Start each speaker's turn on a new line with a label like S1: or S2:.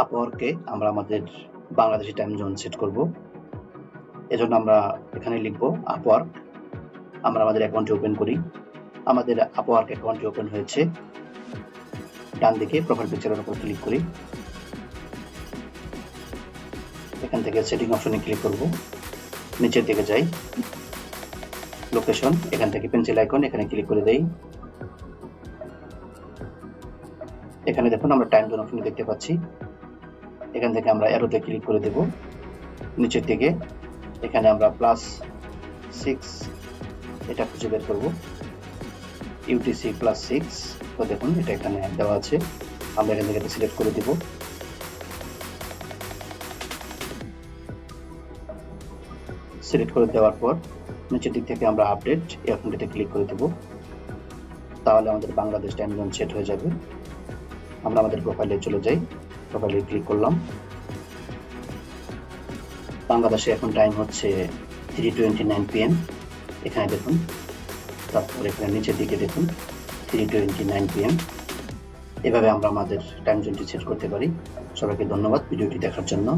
S1: আপওয়ার্কে আমরা আমাদের Bangladeshi time zone set করব। এজন্য আমরা এখানে লিখব আপওয়ার্ক। আমরা আমাদের অ্যাকাউন্টটি ওপেন করি। আমাদের আপওয়ার্ক অ্যাকাউন্টটি ওপেন হয়েছে। ডান দিকে প্রোফাইল পিকচারের উপর ক্লিক করি। এখান থেকে সেটিং অপশনে ক্লিক করব। নিচের দিকে যাই, লোকেশন, এখান থেকে পেন্সিল আইকন, এখানে ক্লিক করে দেই। এখানে দেখুন আমরা টাইম জোন অপশন দেখতে পাচ্ছি। এখান থেকে আমরা অ্যারোতে ক্লিক করে দেব। নিচের দিকে এখানে আমরা +6 এটা খুঁজে বের করব। UTC +6, তো দেখুন এটা এখানে দেওয়া আছে। আমরা এখান থেকে সিলেক্ট করে দেব। সিলেক্ট করে দেওয়ার পর নিচের দিক থেকে আমরা আপডেট এই অপশনটিতে ক্লিক করে দেব। তাহলে আমাদের বাংলাদেশ টাইম জোন সেট হয়ে যাবে। আমরা আমাদের প্রোফাইলে চলে যাই, প্রোফাইলে ক্লিক করলাম। বাংলাদেশে এখন টাইম হচ্ছে 3:29 PM। এখানে দেখুন, তারপর এখানে নিচের দিকে দেখুন 3:29 PM। এভাবে আমরা আমাদের টাইম জোনটি সেট করতে পারি। সবাইকে ধন্যবাদ ভিডিওটি দেখার জন্য।